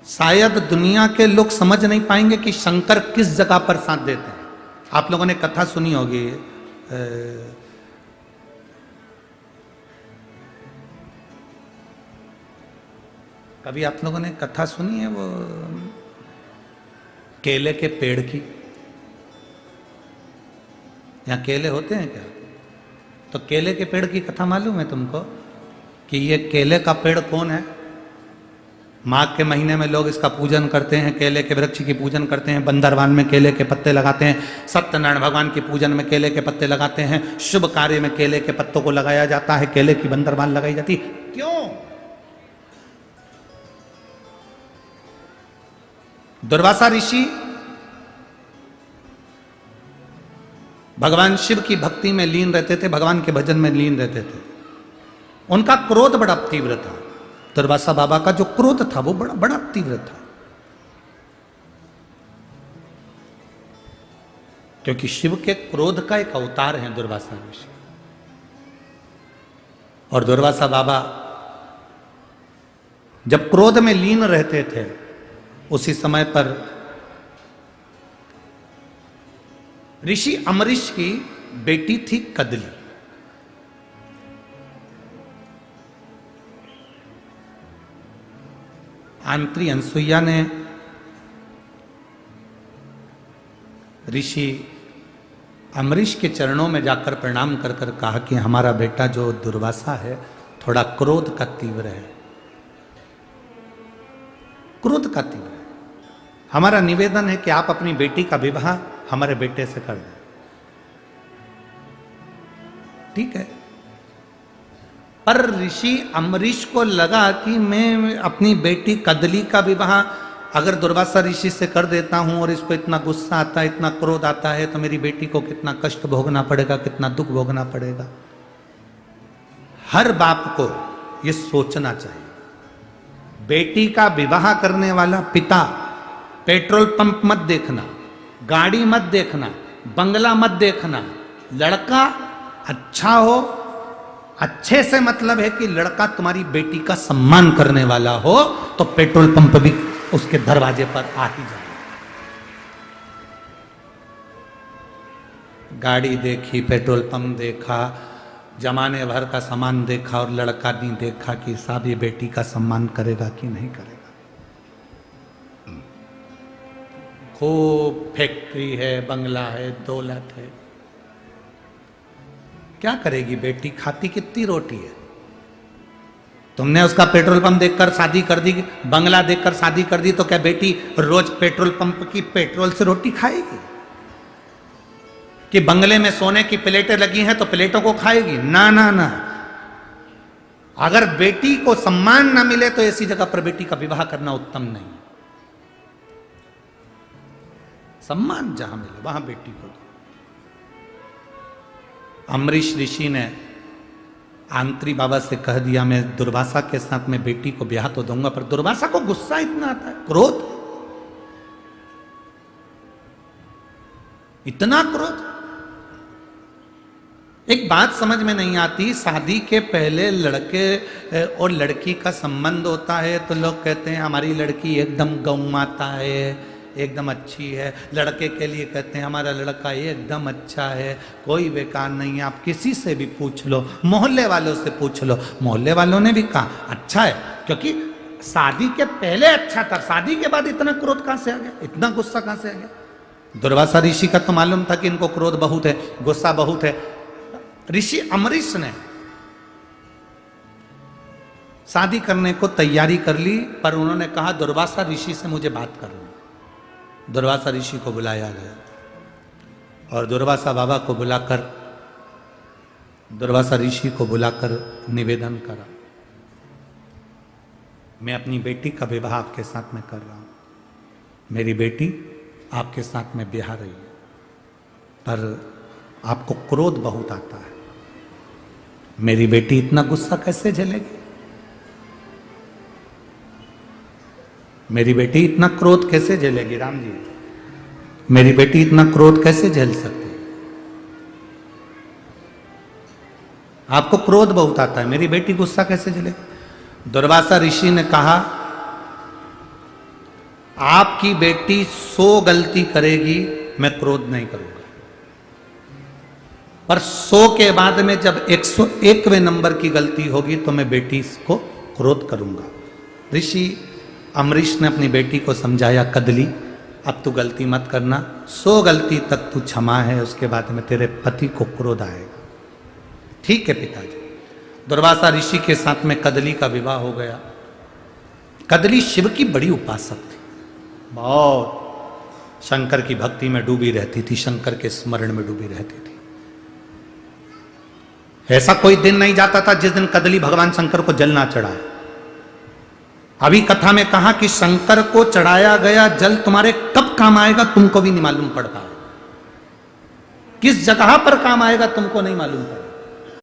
शायद दुनिया के लोग समझ नहीं पाएंगे कि शंकर किस जगह पर साथ देते हैं। आप लोगों ने कथा सुनी होगी, कभी आप लोगों ने कथा सुनी है वो केले के पेड़ की? यहाँ केले होते हैं क्या? तो केले के पेड़ की कथा मालूम है तुमको कि ये केले का पेड़ कौन है? माघ के महीने में लोग इसका पूजन करते हैं, केले के वृक्ष की पूजन करते हैं, बंदरवान में केले के पत्ते लगाते हैं, सत्यनारायण भगवान की पूजन में केले के पत्ते लगाते हैं, शुभ कार्य में केले के पत्तों को लगाया जाता है, केले की बंदरवान लगाई जाती है। क्यों? दुर्वासा ऋषि भगवान शिव की भक्ति में लीन रहते थे, भगवान के भजन में लीन रहते थे। उनका क्रोध बड़ा तीव्र था। दुर्वासा बाबा का जो क्रोध था वो बड़ा बड़ा तीव्र था, क्योंकि शिव के क्रोध का एक अवतार है दुर्वासा ऋषि। और दुर्वासा बाबा जब क्रोध में लीन रहते थे, उसी समय पर ऋषि अमरीश की बेटी थी कदली। आंत्री अनसुईया ने ऋषि अमरीश के चरणों में जाकर प्रणाम कर कर कहा कि हमारा बेटा जो दुर्वासा है थोड़ा क्रोध का तीव्र है, क्रोध का तीव्र है। हमारा निवेदन है कि आप अपनी बेटी का विवाह हमारे बेटे से कर दें। ठीक है, पर ऋषि अमरीश को लगा कि मैं अपनी बेटी कदली का विवाह अगर दुर्वासा ऋषि से कर देता हूं और इसको इतना गुस्सा आता है, इतना क्रोध आता है, तो मेरी बेटी को कितना कष्ट भोगना पड़ेगा, कितना दुख भोगना पड़ेगा। हर बाप को यह सोचना चाहिए। बेटी का विवाह करने वाला पिता पेट्रोल पंप मत देखना, गाड़ी मत देखना, बंगला मत देखना। लड़का अच्छा हो, अच्छे से मतलब है कि लड़का तुम्हारी बेटी का सम्मान करने वाला हो, तो पेट्रोल पंप भी उसके दरवाजे पर आ ही जाए। गाड़ी देखी, पेट्रोल पंप देखा, जमाने भर का सामान देखा, और लड़का नहीं देखा कि साहब ये बेटी का सम्मान करेगा कि नहीं करेगा। खूब फैक्ट्री है, बंगला है, दौलत है, क्या करेगी बेटी? खाती कितनी रोटी है? तुमने उसका पेट्रोल पंप देखकर शादी कर दी, बंगला देखकर शादी कर दी, तो क्या बेटी रोज पेट्रोल पंप की पेट्रोल से रोटी खाएगी? कि बंगले में सोने की प्लेटें लगी हैं तो प्लेटों को खाएगी? ना ना ना। अगर बेटी को सम्मान ना मिले तो ऐसी जगह पर बेटी का विवाह करना उत्तम नहीं। सम्मान जहां मिले वहां बेटी को दो। अमरीश ऋषि ने आंत्री बाबा से कह दिया, मैं दुर्वासा के साथ में बेटी को ब्याह तो दूंगा, पर दुर्वासा को गुस्सा इतना आता है, क्रोध, इतना क्रोध। एक बात समझ में नहीं आती, शादी के पहले लड़के और लड़की का संबंध होता है तो लोग कहते हैं हमारी लड़की एकदम गौ माता है, एकदम अच्छी है। लड़के के लिए कहते हैं हमारा लड़का एकदम अच्छा है, कोई बेकार नहीं है। आप किसी से भी पूछ लो, मोहल्ले वालों से पूछ लो, मोहल्ले वालों ने भी कहा अच्छा है, क्योंकि शादी के पहले अच्छा था, शादी के बाद इतना क्रोध कहां से आ गया, इतना गुस्सा कहां से आ गया? दुर्वासा ऋषि का तो मालूम था कि इनको क्रोध बहुत है, गुस्सा बहुत है। ऋषि अमरीश ने शादी करने को तैयारी कर ली, पर उन्होंने कहा दुर्वासा ऋषि से मुझे बात करनी। दुर्वासा ऋषि को बुलाया गया और दुर्वासा बाबा को बुलाकर, दुर्वासा ऋषि को बुलाकर निवेदन करा, मैं अपनी बेटी का विवाह आपके साथ में कर रहा हूं, मेरी बेटी आपके साथ में ब्याह रही है, पर आपको क्रोध बहुत आता है, मेरी बेटी इतना गुस्सा कैसे झेलेगी? मेरी बेटी इतना क्रोध कैसे झेलेगी? राम जी, मेरी बेटी इतना क्रोध कैसे झेल सकती? आपको क्रोध बहुत आता है, मेरी बेटी गुस्सा कैसे झेलेगी? दुर्वासा ऋषि ने कहा आपकी बेटी 100 गलती करेगी, मैं क्रोध नहीं करूंगा, पर 100 के बाद में जब 101वें नंबर की गलती होगी तो मैं बेटी को क्रोध करूंगा। ऋषि अम्बरीश ने अपनी बेटी को समझाया, कदली अब तू गलती मत करना, 100 गलती तक तू क्षमा है, उसके बाद में तेरे पति को क्रोध आएगा। ठीक है पिताजी। दुर्वासा ऋषि के साथ में कदली का विवाह हो गया। कदली शिव की बड़ी उपासक थी, बहुत शंकर की भक्ति में डूबी रहती थी, शंकर के स्मरण में डूबी रहती थी। ऐसा कोई दिन नहीं जाता था जिस दिन कदली भगवान शंकर को जल ना चढ़ाए। अभी कथा में कहा कि शंकर को चढ़ाया गया जल तुम्हारे कब काम आएगा तुमको भी नहीं मालूम पड़ पाएगा, किस जगह पर काम आएगा तुमको नहीं मालूम पड़ेगा।